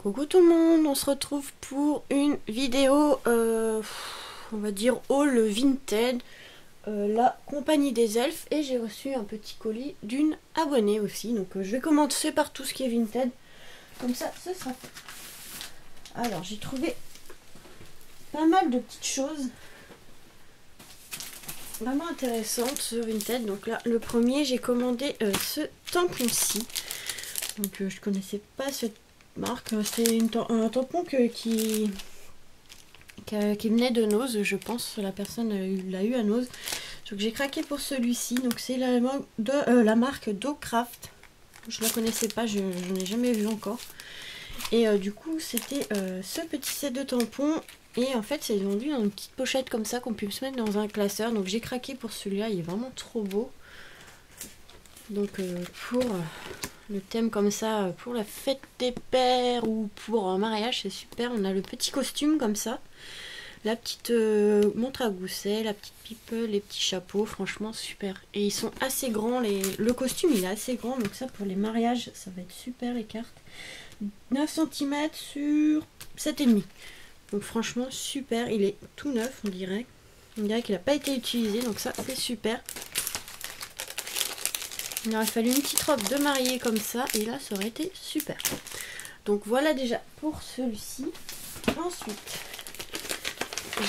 Coucou tout le monde, on se retrouve pour une vidéo, on va dire haul Vinted, la compagnie des elfes, et j'ai reçu un petit colis d'une abonnée aussi, donc je vais commencer par tout ce qui est Vinted, comme ça ce sera fait. Alors j'ai trouvé pas mal de petites choses vraiment intéressantes sur Vinted. Donc là le premier, j'ai commandé ce tampon-ci, donc je connaissais pas cette marque, c'est un tampon qui venait de Nose, je pense. La personne l'a eu à Nose, donc j'ai craqué pour celui-ci. Donc c'est la marque Docraft. Je la connaissais pas, je n'ai jamais vu encore. Et du coup c'était ce petit set de tampons, et en fait c'est vendu dans une petite pochette comme ça qu'on peut se mettre dans un classeur. Donc j'ai craqué pour celui-là, il est vraiment trop beau. Donc pour le thème comme ça, pour la fête des pères ou pour un mariage, c'est super. On a le petit costume comme ça, la petite montre à gousset, la petite pipe, les petits chapeaux, franchement super. Et ils sont assez grands, le costume il est assez grand, donc ça pour les mariages ça va être super. Les cartes 9 cm sur 7,5, donc franchement super. Il est tout neuf, on dirait qu'il n'a pas été utilisé, donc ça c'est super. Il aurait fallu une petite robe de mariée comme ça, et là ça aurait été super. Donc voilà déjà pour celui-ci. Ensuite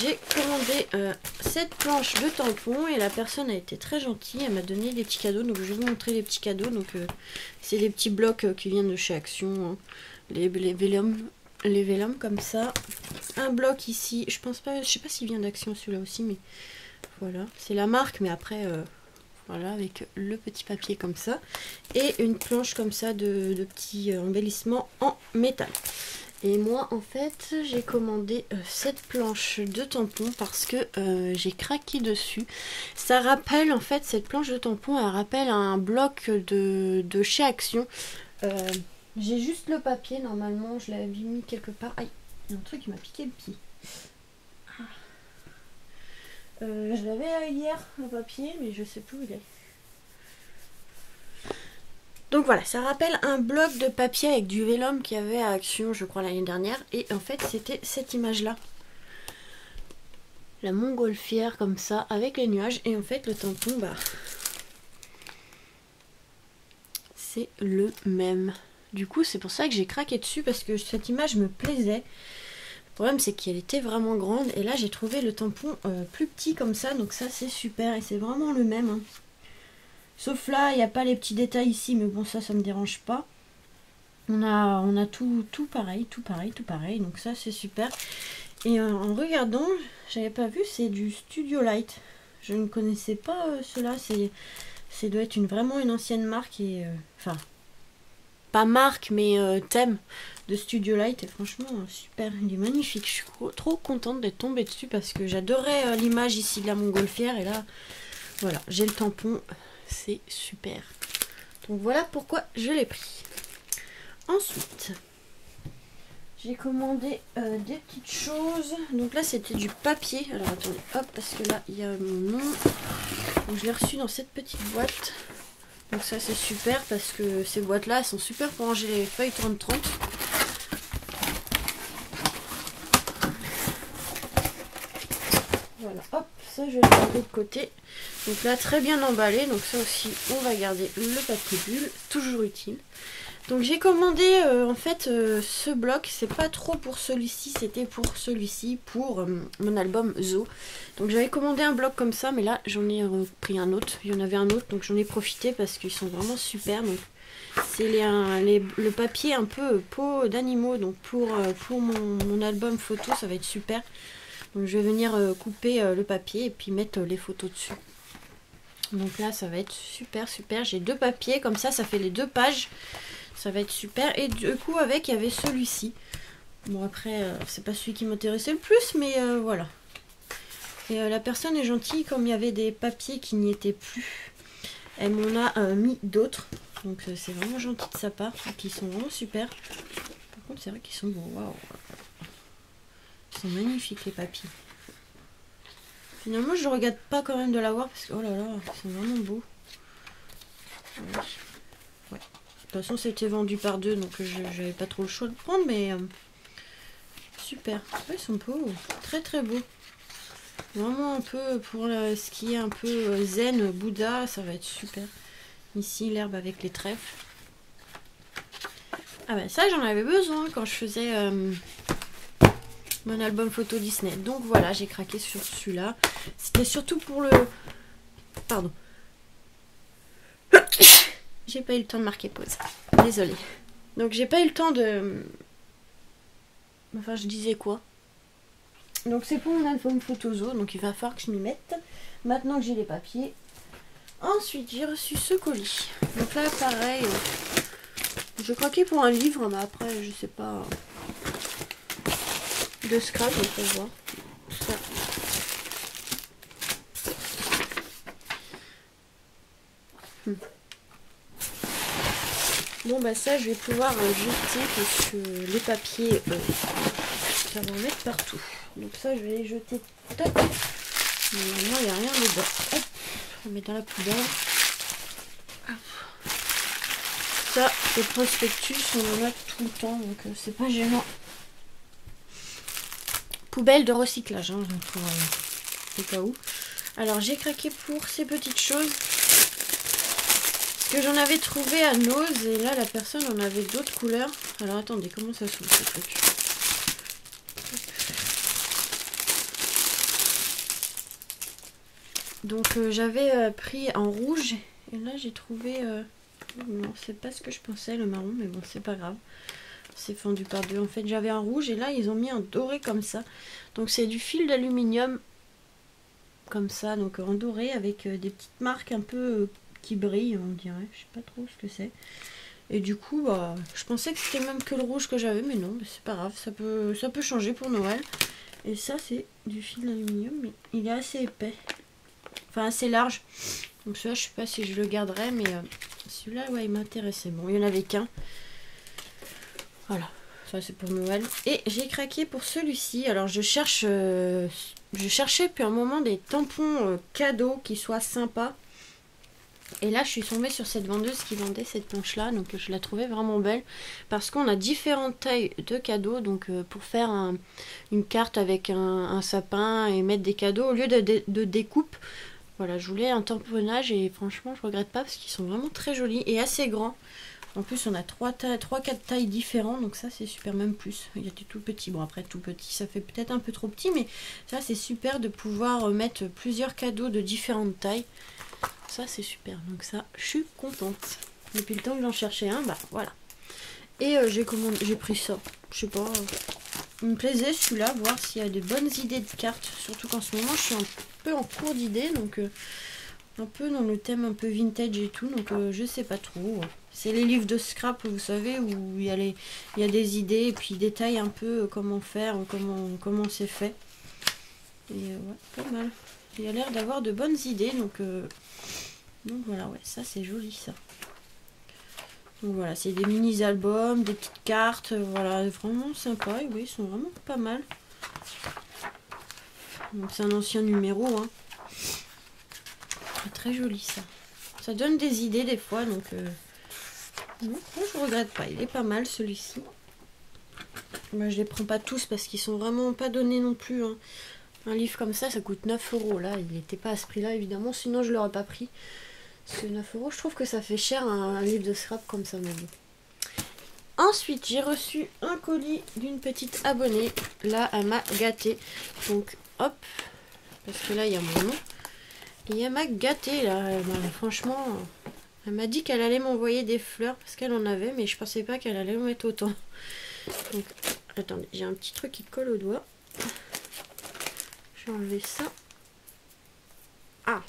j'ai commandé cette planche de tampons, et la personne a été très gentille, elle m'a donné des petits cadeaux. Donc je vais vous montrer les petits cadeaux. Donc c'est des petits blocs qui viennent de chez Action, hein. les vélums comme ça. Un bloc ici, je sais pas s'il vient d'Action celui-là aussi, mais voilà, c'est la marque, mais après voilà, avec le petit papier comme ça, et une planche comme ça de petits embellissements en métal. Et moi en fait j'ai commandé cette planche de tampons parce que j'ai craqué dessus. Ça rappelle, en fait cette planche de tampons, elle rappelle un bloc de chez Action. J'ai juste le papier, normalement je l'avais mis quelque part. Aïe, il y a un truc qui m'a piqué le pied. Je l'avais hier, le papier, mais je sais plus où il est. Donc voilà, ça rappelle un bloc de papier avec du vélum qu'il y avait à Action, je crois, l'année dernière. Et en fait, c'était cette image-là. La montgolfière, comme ça, avec les nuages. Et en fait, le tampon, bah, c'est le même. Du coup, c'est pour ça que j'ai craqué dessus, parce que cette image me plaisait. Le problème, c'est qu'elle était vraiment grande. Et là, j'ai trouvé le tampon plus petit comme ça. Donc ça, c'est super. Et c'est vraiment le même, hein. Sauf là, il n'y a pas les petits détails ici, mais bon, ça me dérange pas. On a tout pareil, tout pareil. Donc ça, c'est super. Et en regardant, j'avais pas vu, c'est du Studio Light. Je ne connaissais pas cela. Ça doit être vraiment une ancienne marque. Et enfin, pas marque, mais thème de Studio Light. Et franchement, super. Il est magnifique. Je suis trop contente d'être tombée dessus, parce que j'adorais l'image ici de la montgolfière. Et là, voilà, j'ai le tampon. C'est super. Donc voilà pourquoi je l'ai pris. Ensuite, j'ai commandé des petites choses. Donc là, c'était du papier. Alors attendez, hop, parce que là, il y a mon nom. Donc je l'ai reçu dans cette petite boîte. Donc ça, c'est super, parce que ces boîtes-là, elles sont super pour ranger les feuilles 30-30. Voilà, hop, ça je vais le garder de côté. Donc là, très bien emballé. Donc ça aussi, on va garder le papier bulle, toujours utile. Donc j'ai commandé en fait ce bloc. C'est pas trop pour celui-ci, c'était pour celui-ci, pour mon album Zo. Donc j'avais commandé un bloc comme ça, mais là j'en ai pris un autre. Il y en avait un autre, donc j'en ai profité parce qu'ils sont vraiment super. Donc c'est le papier un peu peau d'animaux. Donc pour mon album photo, ça va être super. Donc je vais venir couper le papier et puis mettre les photos dessus. Donc là ça va être super. J'ai deux papiers comme ça fait les 2 pages. Ça va être super. Et du coup avec, il y avait celui-ci. Bon après c'est pas celui qui m'intéressait le plus, mais voilà. Et la personne est gentille, comme il y avait des papiers qui n'y étaient plus, elle m'en a mis d'autres. Donc c'est vraiment gentil de sa part. Et puis ils sont vraiment super. Par contre c'est vrai qu'ils sont beaux. Waouh. Ils sont magnifiques les papiers. Finalement je regrette pas quand même de l'avoir, parce que oh là là, ils sont vraiment beaux. Ouais. toute façon, c'était vendu par deux, donc j'avais pas trop le choix de prendre, mais super. Ouais, ils sont beaux, très très beaux. Vraiment un peu pour ce qui est un peu zen, Bouddha, ça va être super. Ici, l'herbe avec les trèfles. Ah ben ça, j'en avais besoin quand je faisais mon album photo Disney. Donc voilà, j'ai craqué sur celui-là. C'était surtout pour le... Pardon. J'ai pas eu le temps de marquer pause. Désolée. Donc j'ai pas eu le temps de... Enfin, je disais quoi? Donc c'est pour mon album photozo, donc il va falloir que je m'y mette. Maintenant que j'ai les papiers. Ensuite, j'ai reçu ce colis. Donc là, pareil, je croquais pour un livre, mais après, je sais pas... De scrap, on peut voir. Ça. Bon bah ça je vais pouvoir jeter parce que les papiers ça va en mettre partout. Donc ça je vais les jeter. Tac. Normalement il n'y a rien dedans. Hop. On met dans la poubelle. Hop. Ça, le prospectus on en a tout le temps donc c'est pas gênant. Poubelle de recyclage hein, au cas où. Alors j'ai craqué pour ces petites choses. Que j'en avais trouvé à Nose et là la personne en avait d'autres couleurs. Alors attendez, comment ça s'ouvre ce truc? Donc j'avais pris en rouge et là j'ai trouvé... non, c'est pas ce que je pensais le marron, mais bon c'est pas grave. C'est fendu par deux. En fait j'avais un rouge et là ils ont mis un doré comme ça. Donc c'est du fil d'aluminium comme ça, donc en doré avec des petites marques un peu... qui brille on dirait, je sais pas trop ce que c'est et du coup bah je pensais que c'était même que le rouge que j'avais mais non c'est pas grave, ça peut changer pour Noël. Et ça c'est du fil d'aluminium mais il est assez épais, enfin assez large, donc celui-là je sais pas si je le garderai mais celui-là ouais il m'intéressait. Bon il y en avait qu'un, voilà, ça c'est pour Noël. Et j'ai craqué pour celui-ci. Alors je cherchais depuis un moment des tampons cadeaux qui soient sympas. Et là, je suis tombée sur cette vendeuse qui vendait cette planche-là. Donc, je la trouvais vraiment belle. Parce qu'on a différentes tailles de cadeaux. Donc, pour faire une carte avec un sapin et mettre des cadeaux, au lieu de découpe, voilà, je voulais un tamponnage. Et franchement, je regrette pas parce qu'ils sont vraiment très jolis et assez grands. En plus, on a 3-4 tailles différentes. Donc, ça, c'est super, même plus. Il y a des tout petits. Bon, après, tout petit, ça fait peut-être un peu trop petit. Mais ça, c'est super de pouvoir mettre plusieurs cadeaux de différentes tailles. Ça c'est super, donc ça je suis contente. Depuis le temps que j'en cherchais un, bah voilà. Et j'ai pris ça, je sais pas, il me plaisait celui-là, voir s'il y a des bonnes idées de cartes. Surtout qu'en ce moment je suis un peu en cours d'idées, donc un peu dans le thème un peu vintage et tout, donc je sais pas trop. C'est les livres de scrap, vous savez, où il y a des idées et puis détails un peu comment faire, comment c'est fait. Et ouais, pas mal. Il y a l'air d'avoir de bonnes idées, donc voilà, ouais, ça c'est joli ça. Donc voilà, c'est des mini-albums, des petites cartes, voilà, vraiment sympa. Et oui, ils sont vraiment pas mal. Donc c'est un ancien numéro, hein. Très joli ça. Ça donne des idées des fois, donc non, je regrette pas. Il est pas mal celui-ci. Moi je les prends pas tous parce qu'ils sont vraiment pas donnés non plus, hein. Un livre comme ça coûte 9 €. Là, il n'était pas à ce prix-là, évidemment. Sinon, je ne l'aurais pas pris. Parce que 9 €, je trouve que ça fait cher un livre de scrap comme ça, mais bon. Ensuite, j'ai reçu un colis d'une petite abonnée. Là, elle m'a gâtée. Donc, hop. Parce que là, il y a mon nom. Et elle m'a gâtée, là. Franchement, elle m'a dit qu'elle allait m'envoyer des fleurs. Parce qu'elle en avait, mais je pensais pas qu'elle allait en mettre autant. Donc, attendez, j'ai un petit truc qui colle au doigt. Je vais enlever ça. Ah,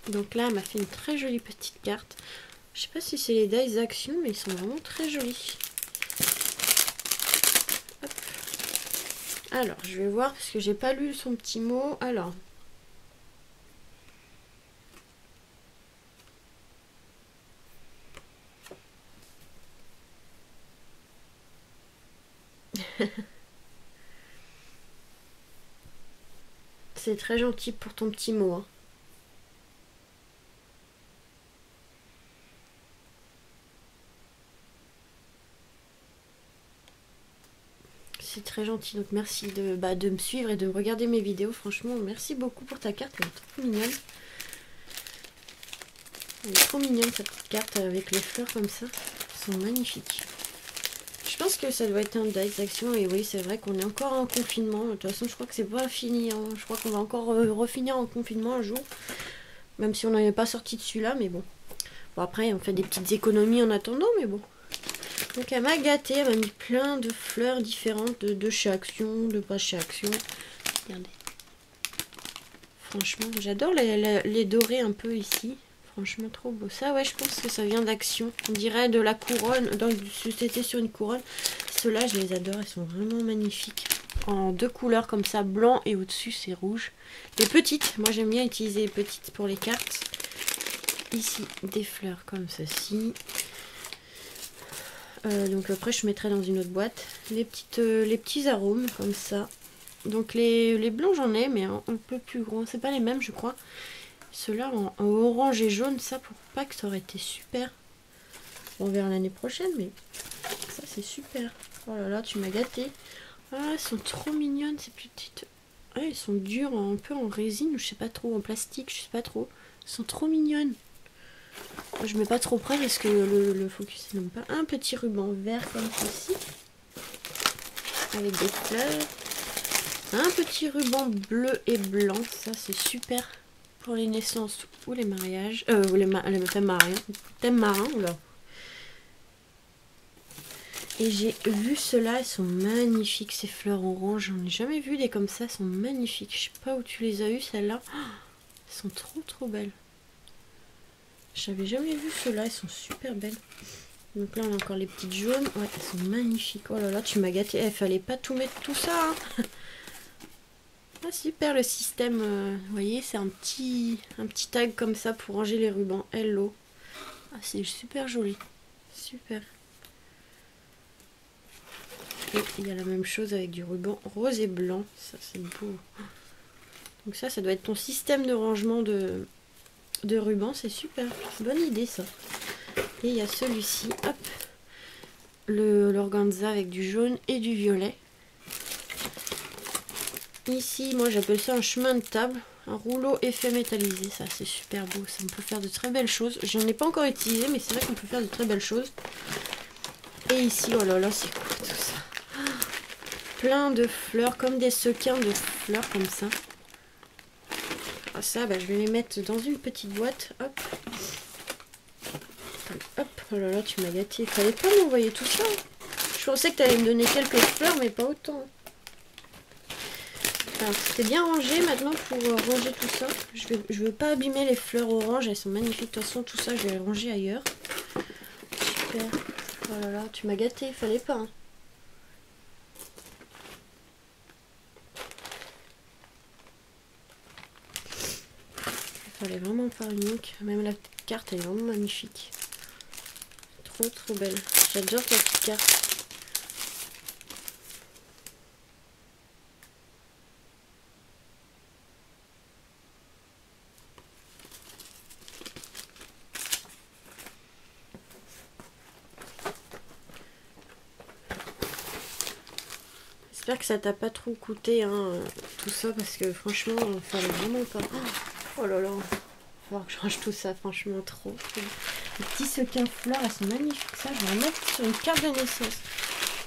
donc là elle m'a fait une très jolie petite carte. Je sais pas si c'est les Dice Action, mais ils sont vraiment très jolis. Hop. Alors je vais voir parce que j'ai pas lu son petit mot. Alors c'est très gentil pour ton petit mot, hein. c'est très gentil. Donc merci de me suivre et de regarder mes vidéos. Franchement, merci beaucoup pour ta carte. Elle est trop mignonne. Elle est trop mignonne cette petite carte avec les fleurs comme ça. Elles sont magnifiques. Je pense que ça doit être un Dice Action. Et oui, c'est vrai qu'on est encore en confinement. De toute façon, je crois que c'est pas fini. Hein. Je crois qu'on va encore refinir en confinement un jour. Même si on n'en est pas sorti de celui-là. Mais bon. Bon, après, on fait des petites économies en attendant. Mais bon. Donc elle m'a gâtée, elle m'a mis plein de fleurs différentes de chez Action, de pas chez Action. Regardez. Franchement, j'adore les dorés un peu ici. Franchement, trop beau. Ça, ouais, je pense que ça vient d'Action. On dirait de la couronne. C'était sur une couronne. Ceux-là, je les adore. Ils sont vraiment magnifiques. En deux couleurs comme ça, blanc et au-dessus, c'est rouge. Les petites. Moi, j'aime bien utiliser les petites pour les cartes. Ici, des fleurs comme ceci. Donc après je mettrai dans une autre boîte les petits arômes comme ça. Donc les blancs j'en ai mais un peu plus gros, c'est pas les mêmes je crois. Ceux-là en orange et jaune, ça pour Pâques ça aurait été super. On verra l'année prochaine mais ça c'est super. Oh là là tu m'as gâté. Ah elles sont trop mignonnes ces petites. Ah, elles sont dures un peu en résine ou je sais pas trop, en plastique je sais pas trop. Elles sont trop mignonnes. Je mets pas trop près parce que le focus n'aime pas. Un petit ruban vert comme ceci. Avec des fleurs. Un petit ruban bleu et blanc. Ça c'est super pour les naissances ou les mariages. Ou les thèmes marins. Oula. Et j'ai vu ceux-là. Elles sont magnifiques ces fleurs orange. J'en ai jamais vu des comme ça. Elles sont magnifiques. Je sais pas où tu les as eues celles-là. Oh, elles sont trop belles. J'avais jamais vu ceux-là, elles sont super belles. Donc là on a encore les petites jaunes. Ouais, elles sont magnifiques. Oh là là, tu m'as gâté. Il fallait pas tout mettre tout ça. Hein. Ah super le système. Vous voyez, c'est un petit tag comme ça pour ranger les rubans. Hello. Ah c'est super joli. Super. Et il y a la même chose avec du ruban rose et blanc. Ça c'est beau. Donc ça doit être ton système de rangement de ruban, c'est super, bonne idée ça. Et il y a celui-ci, hop, l'organza avec du jaune et du violet. Ici, moi j'appelle ça un chemin de table, un rouleau effet métallisé, ça c'est super beau, ça on peut faire de très belles choses. J'en ai pas encore utilisé, mais c'est vrai qu'on peut faire de très belles choses. Et ici, oh là là, c'est quoi tout ça? Plein de fleurs, comme des sequins de fleurs comme ça. Ça, bah, je vais les mettre dans une petite boîte. Hop. Hop. Oh là là, tu m'as gâté. Il fallait pas m'envoyer tout ça. Je pensais que tu allais me donner quelques fleurs, mais pas autant. Alors, c'était bien rangé maintenant pour ranger tout ça. Je veux pas abîmer les fleurs oranges. Elles sont magnifiques. De toute façon, tout ça, je vais les ranger ailleurs. Super. Oh là là, tu m'as gâté. Il fallait pas. Hein. Il fallait vraiment pas une look. Même la petite carte, elle est vraiment magnifique. Trop belle. J'adore ta petite carte. J'espère que ça t'a pas trop coûté hein, tout ça parce que franchement, il fallait vraiment pas. Oh là là. Il va falloir que je range tout ça, franchement, trop. Les petits sequins fleurs, elles sont magnifiques. Ça, je vais en mettre sur une carte de naissance.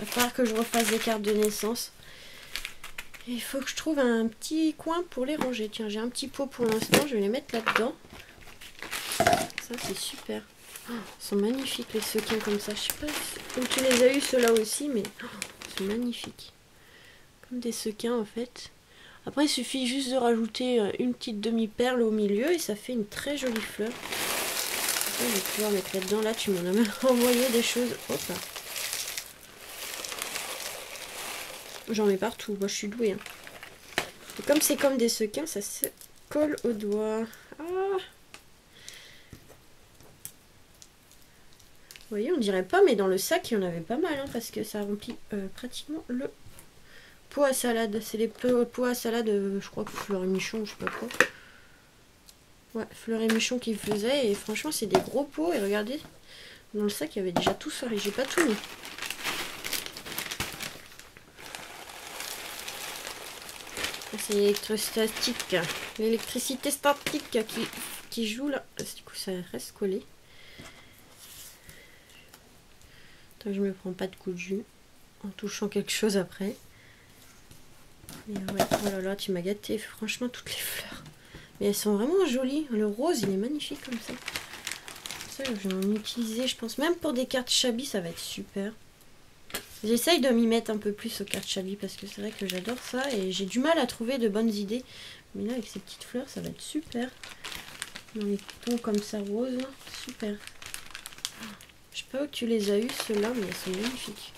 Il va falloir que je refasse des cartes de naissance. Et il faut que je trouve un petit coin pour les ranger. Tiens, j'ai un petit pot pour l'instant, je vais les mettre là-dedans. Ça, c'est super. Oh, ils sont magnifiques, les sequins comme ça. Je sais pas où tu les as eu, ceux-là aussi, mais oh, ils sont magnifiques. Comme des sequins, en fait. Après, il suffit juste de rajouter une petite demi-perle au milieu et ça fait une très jolie fleur. Je vais pouvoir mettre là-dedans. Là, tu m'en as même envoyé des choses. Hop là. J'en mets partout. Moi, je suis douée. Hein. Et comme c'est comme des sequins, ça se colle au doigt. Ah. Vous voyez, on dirait pas, mais dans le sac, il y en avait pas mal. Hein, parce que ça remplit pratiquement le pot à salade. C'est les pots à salade, je crois que Fleur et Michon, je sais pas quoi. Ouais, Fleur et Michon qui faisait. Et franchement, c'est des gros pots. Et regardez, dans le sac, il y avait déjà tout ça. Et j'ai pas tout mis. C'est l'électrostatique. L'électricité statique qui joue là. Du coup, ça reste collé. Tant que je me prends pas de coup de jus en touchant quelque chose après. Et ouais, oh là là, tu m'as gâté. Franchement, toutes les fleurs. Mais elles sont vraiment jolies. Le rose, il est magnifique comme ça. Ça, je vais en utiliser, je pense. Même pour des cartes Chabi, ça va être super. J'essaye de m'y mettre un peu plus aux cartes Chabi parce que c'est vrai que j'adore ça. Et j'ai du mal à trouver de bonnes idées. Mais là, avec ces petites fleurs, ça va être super. Dans les tons comme ça, rose. Super. Je sais pas où tu les as eu, ceux-là, mais elles sont magnifiques.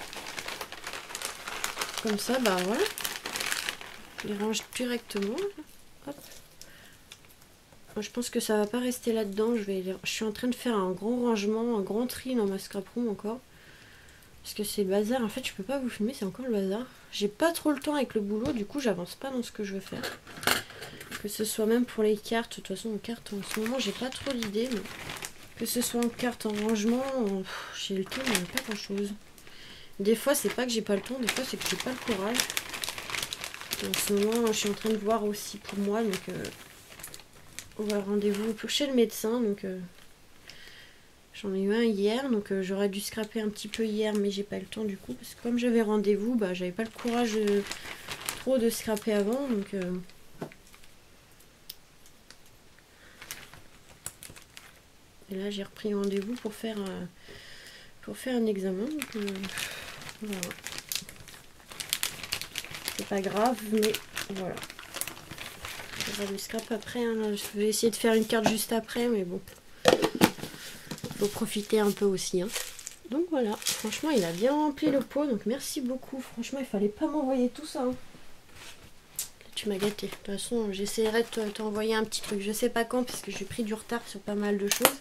Comme ça, bah voilà. Je les range directement. Hop. Je pense que ça va pas rester là-dedans. Je suis en train de faire un grand rangement, un grand tri dans ma scrap room encore. Parce que c'est bazar. En fait, je peux pas vous filmer, c'est encore le bazar. J'ai pas trop le temps avec le boulot, du coup, j'avance pas dans ce que je veux faire. Que ce soit même pour les cartes. De toute façon, en cartes, en ce moment, j'ai pas trop d'idées. Mais que ce soit en cartes, en rangement, j'ai le temps, mais pas grand-chose. Des fois, c'est pas que j'ai pas le temps, des fois, c'est que j'ai pas le courage. En ce moment, je suis en train de voir aussi pour moi, donc... voilà, rendez-vous chez le médecin, donc j'en ai eu un hier, donc j'aurais dû scraper un petit peu hier, mais j'ai pas le temps du coup, parce que comme j'avais rendez-vous, bah j'avais pas le courage trop de scraper avant, donc et là j'ai repris rendez-vous pour faire un examen, donc voilà. C'est pas grave, mais voilà. Je vais le scrap après, hein. Je vais essayer de faire une carte juste après, mais bon. Faut profiter un peu aussi. Hein. Donc voilà, franchement, il a bien rempli le pot, donc merci beaucoup. Franchement, il fallait pas m'envoyer tout ça. Hein. Là, tu m'as gâté. De toute façon, j'essaierai de t'envoyer un petit truc. Je sais pas quand, parce que j'ai pris du retard sur pas mal de choses.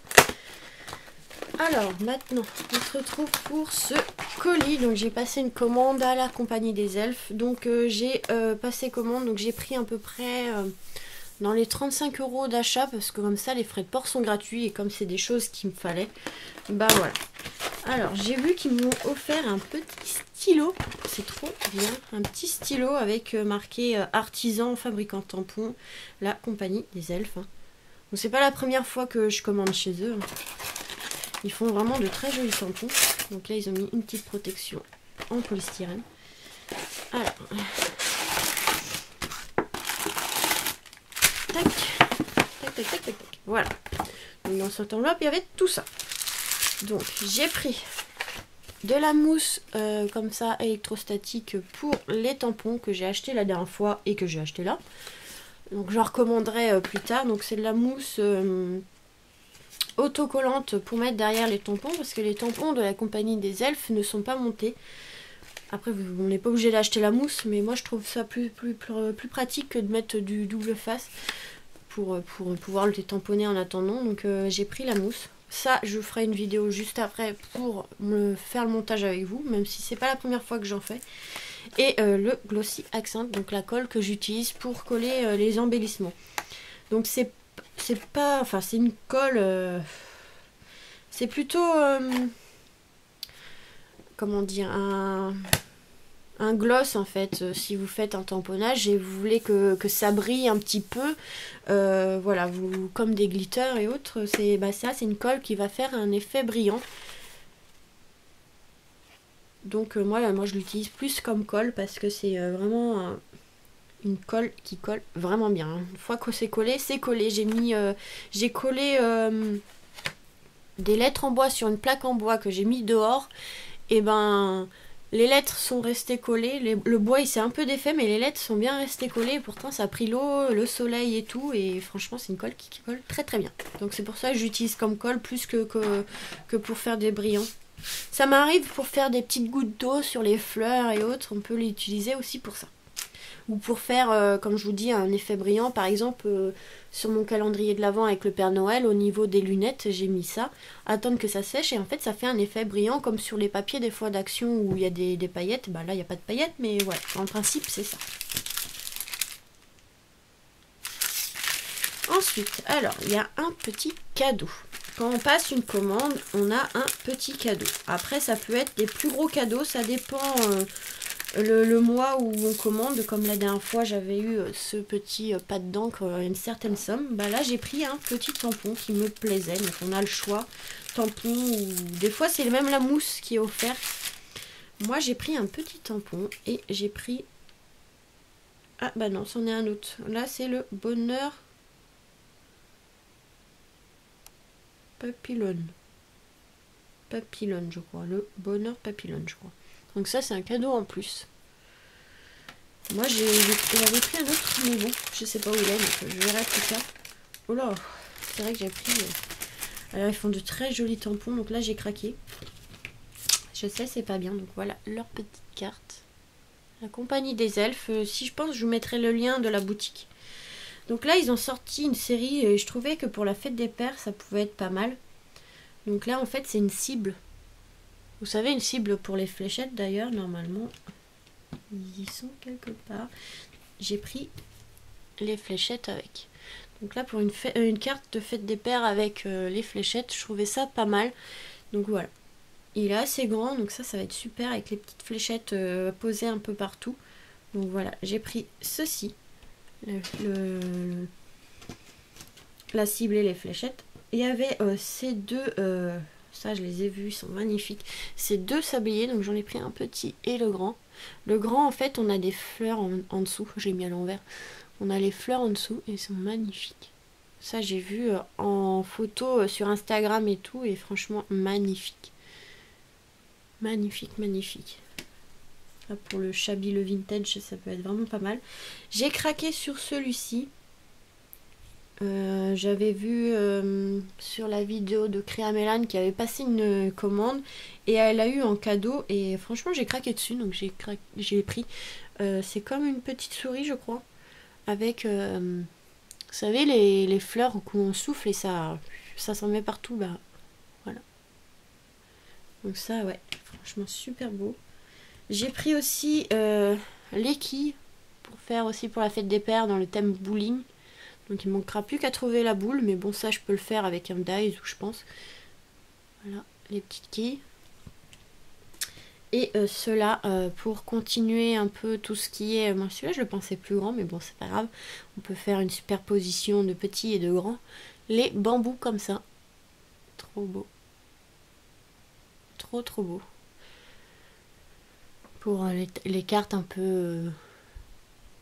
Alors, maintenant, on se retrouve pour ce colis. Donc, j'ai passé une commande à la compagnie des elfes. Donc, j'ai passé commande. Donc, j'ai pris à peu près dans les 35 € d'achat. Parce que comme ça, les frais de port sont gratuits. Et comme c'est des choses qu'il me fallait, bah voilà. Alors, j'ai vu qu'ils m'ont offert un petit stylo. C'est trop bien. Un petit stylo avec marqué artisan, fabricant tampon, la compagnie des elfes. Hein. Donc, c'est pas la première fois que je commande chez eux. Hein. Ils font vraiment de très jolis tampons. Donc là, ils ont mis une petite protection en polystyrène. Alors. Tac. Tac, tac, tac, tac, tac. Voilà. Donc dans cette enveloppe, il y avait tout ça. Donc, j'ai pris de la mousse comme ça, électrostatique, pour les tampons que j'ai acheté la dernière fois et que j'ai acheté là. Donc, je recommanderai plus tard. Donc, c'est de la mousse... autocollante pour mettre derrière les tampons, parce que les tampons de la compagnie des elfes ne sont pas montés. Après, on n'est pas obligé d'acheter la mousse, mais moi je trouve ça plus pratique que de mettre du double face pour pouvoir le tamponner en attendant. Donc j'ai pris la mousse. Ça, je ferai une vidéo juste après pour me faire le montage avec vous, même si c'est pas la première fois que j'en fais. Et le Glossy Accent, donc la colle que j'utilise pour coller les embellissements. Donc c'est pas, enfin c'est une colle, c'est plutôt, comment dire, un gloss en fait, si vous faites un tamponnage et vous voulez que ça brille un petit peu, voilà, comme des glitters et autres, c'est une colle qui va faire un effet brillant. Donc moi je l'utilise plus comme colle parce que c'est vraiment... une colle qui colle vraiment bien. Une fois que c'est collé, c'est collé. J'ai collé des lettres en bois sur une plaque en bois que j'ai mis dehors. Et ben, les lettres sont restées collées. Le bois, il s'est un peu défait, mais les lettres sont bien restées collées. Et pourtant, ça a pris l'eau, le soleil et tout. Et franchement, c'est une colle qui colle très très bien. Donc c'est pour ça que j'utilise comme colle plus que pour faire des brillants. Ça m'arrive pour faire des petites gouttes d'eau sur les fleurs et autres. On peut l'utiliser aussi pour ça. Ou pour faire, comme je vous dis, un effet brillant. Par exemple, sur mon calendrier de l'Avent avec le Père Noël, au niveau des lunettes, j'ai mis ça. Attendre que ça sèche et en fait, ça fait un effet brillant comme sur les papiers des fois d'action où il y a des paillettes. Bah là, il n'y a pas de paillettes, mais voilà, en principe, c'est ça. Ensuite, alors, il y a un petit cadeau. Quand on passe une commande, on a un petit cadeau. Après, ça peut être des plus gros cadeaux, ça dépend... le mois où on commande, comme la dernière fois j'avais eu ce petit pad d'encre à une certaine somme, bah là j'ai pris un petit tampon qui me plaisait. Donc on a le choix, tampon ou des fois c'est même la mousse qui est offerte. Moi j'ai pris un petit tampon et j'ai pris... Ah bah non, c'en est un autre. Là c'est le Bonheur Papillon. Papillon je crois, le Bonheur Papillon je crois. Donc ça c'est un cadeau en plus. Moi j'avais pris un autre mais bon je sais pas où il est donc je verrai plus tard. Oh là, c'est vrai que j'ai pris... Alors ils font de très jolis tampons donc là j'ai craqué. Je sais c'est pas bien donc voilà leur petite carte. La compagnie des elfes, si je pense je vous mettrai le lien de la boutique. Donc là ils ont sorti une série et je trouvais que pour la fête des pères ça pouvait être pas mal. Donc là en fait c'est une cible. Vous savez une cible pour les fléchettes d'ailleurs normalement. Ils y sont quelque part. J'ai pris les fléchettes avec. Donc là pour une carte de fête des pères avec les fléchettes, je trouvais ça pas mal. Donc voilà. Il est assez grand donc ça va être super avec les petites fléchettes posées un peu partout. Donc voilà, j'ai pris ceci. La cible et les fléchettes. Il y avait ces deux, ça je les ai vus, ils sont magnifiques. Ces deux sabliers, donc j'en ai pris un petit et le grand. Le grand en fait on a des fleurs en dessous, j'ai mis à l'envers. On a les fleurs en dessous et ils sont magnifiques. Ça j'ai vu en photo sur Instagram et tout et franchement magnifique. Magnifique, magnifique. Là, pour le Shabby, le vintage, ça peut être vraiment pas mal. J'ai craqué sur celui-ci. J'avais vu sur la vidéo de Créa Mélane qui avait passé une commande et elle a eu en cadeau et franchement j'ai craqué dessus donc j'ai pris. C'est comme une petite souris je crois avec vous savez les fleurs où on souffle et ça s'en met partout bah voilà. Donc ça ouais franchement super beau. J'ai pris aussi les quilles pour faire aussi pour la fête des pères dans le thème bowling. Donc il ne manquera plus qu'à trouver la boule, mais bon ça je peux le faire avec un dies ou je pense. Voilà les petites quilles. Et ceux-là pour continuer un peu tout ce qui est... Moi celui-là je le pensais plus grand mais bon c'est pas grave. On peut faire une superposition de petits et de grands. Les bambous comme ça. Trop beau. Trop trop beau. Pour les cartes un peu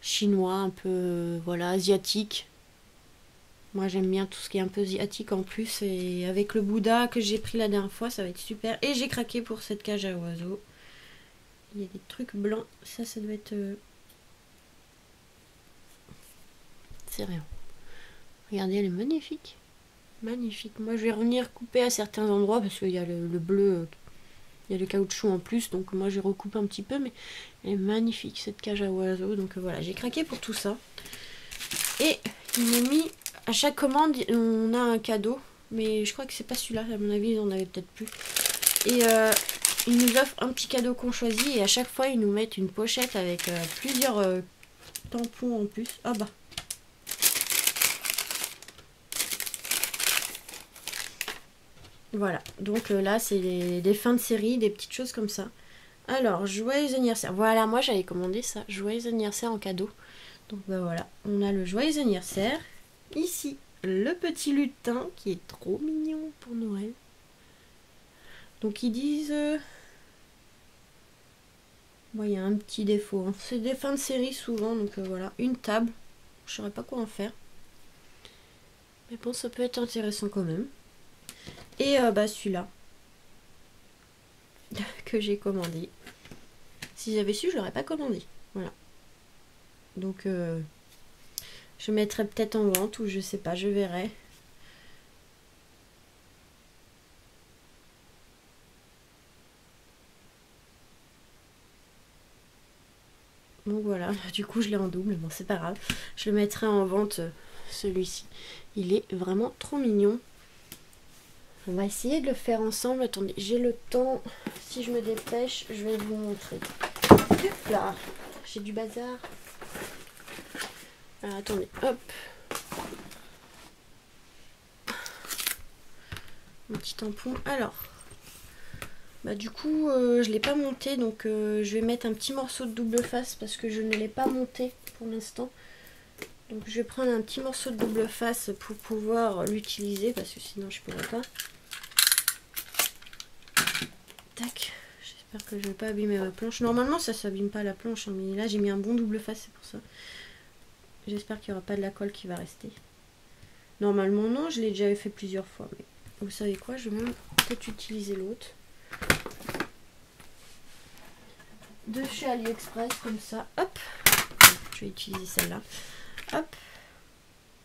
chinois, un peu voilà asiatiques. Moi j'aime bien tout ce qui est un peu asiatique en plus et avec le Bouddha que j'ai pris la dernière fois ça va être super. Et j'ai craqué pour cette cage à oiseaux. Il y a des trucs blancs, ça doit être... C'est rien. Regardez elle est magnifique. Magnifique. Moi je vais revenir couper à certains endroits parce qu'il y a le bleu, il y a le caoutchouc en plus donc moi je recoupe un petit peu mais elle est magnifique cette cage à oiseaux. Donc voilà j'ai craqué pour tout ça. Et il m'a mis... À chaque commande, on a un cadeau. Mais je crois que c'est pas celui-là. À mon avis, ils en avaient peut-être plus. Et ils nous offrent un petit cadeau qu'on choisit. Et à chaque fois, ils nous mettent une pochette avec plusieurs tampons en plus. Ah bah. Voilà. Donc là, c'est des fins de série, des petites choses comme ça. Alors, joyeux anniversaire. Voilà, moi, j'avais commandé ça. Joyeux anniversaire en cadeau. Donc bah voilà. On a le joyeux anniversaire. Ici, le petit lutin qui est trop mignon pour Noël. Donc ils disent... Bon, il y a un petit défaut. Hein. C'est des fins de série souvent. Donc voilà, une table. Je ne saurais pas quoi en faire. Mais bon, ça peut être intéressant quand même. Et bah celui-là. Que j'ai commandé. Si j'avais su, je l'aurais pas commandé. Voilà. Donc... je mettrai peut-être en vente ou je sais pas, je verrai. Donc voilà, du coup je l'ai en double, bon c'est pas grave. Je le mettrai en vente celui-ci. Il est vraiment trop mignon. On va essayer de le faire ensemble. Attendez, j'ai le temps. Si je me dépêche, je vais vous montrer. Hop là, j'ai du bazar. Alors, attendez, hop. Un petit tampon. Alors, Bah du coup je l'ai pas monté, donc je vais mettre un petit morceau de double face parce que je ne l'ai pas monté pour l'instant. Donc je vais prendre un petit morceau de double face pour pouvoir l'utiliser parce que sinon je pourrais pas. Tac, j'espère que je vais pas abîmer ma planche. Normalement ça s'abîme pas la planche, hein, mais là j'ai mis un bon double face, c'est pour ça. J'espère qu'il n'y aura pas de la colle qui va rester. Normalement non, je l'ai déjà fait plusieurs fois, mais vous savez quoi, je vais même peut-être utiliser l'autre. De chez AliExpress comme ça, hop. Je vais utiliser celle-là. Hop,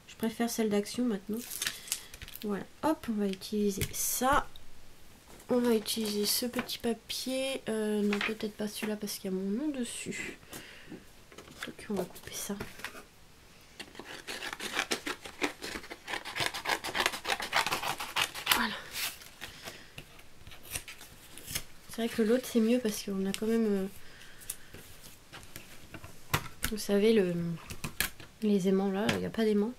je préfère celle d'Action maintenant. Voilà, hop, on va utiliser ça. On va utiliser ce petit papier. Non, peut-être pas celui-là parce qu'il y a mon nom dessus. Donc on va couper ça. Voilà. C'est vrai que l'autre c'est mieux parce qu'on a quand même... vous savez, les aimants là, il n'y a pas d'aimants.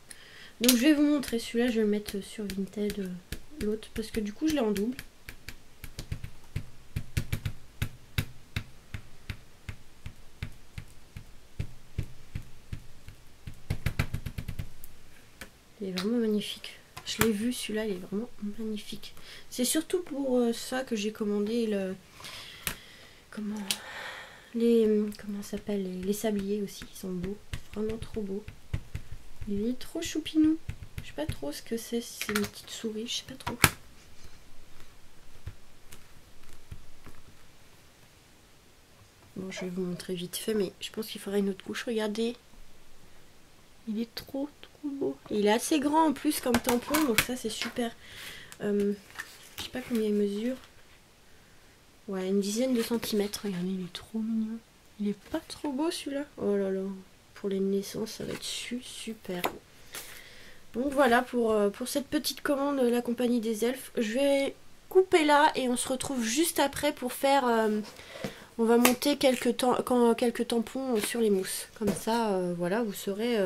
Donc je vais vous montrer celui-là, je vais le mettre sur Vinted, l'autre, parce que du coup je l'ai en double. Il est vraiment magnifique. Je l'ai vu, celui-là, il est vraiment magnifique. C'est surtout pour ça que j'ai commandé le... Comment ça s'appelle, les sabliers aussi, ils sont beaux. Vraiment trop beaux. Il est trop choupinou. Je sais pas trop ce que c'est, si c'est une petite souris, je sais pas trop. Bon, je vais vous montrer vite fait, mais je pense qu'il faudra une autre couche. Regardez. Il est trop beau. Et il est assez grand en plus comme tampon, donc ça c'est super. Je sais pas combien il mesure. Ouais, une dizaine de centimètres. Regardez, il est trop mignon. Il est pas trop beau celui-là. Oh là là. Pour les naissances, ça va être super. Donc voilà pour cette petite commande de la compagnie des elfes. Je vais couper là et on se retrouve juste après pour faire... on va monter quelques tampons sur les mousses. Comme ça, voilà, vous saurez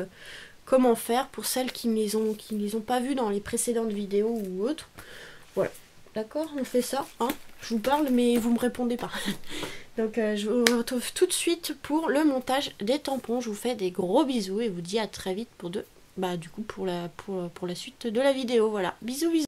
comment faire pour celles qui ne les ont pas vues dans les précédentes vidéos ou autres. Voilà. D'accord, on fait ça, hein. Je vous parle mais vous me répondez pas. Donc je vous retrouve tout de suite pour le montage des tampons. Je vous fais des gros bisous et vous dis à très vite pour la suite de la vidéo. Voilà, bisous bisous.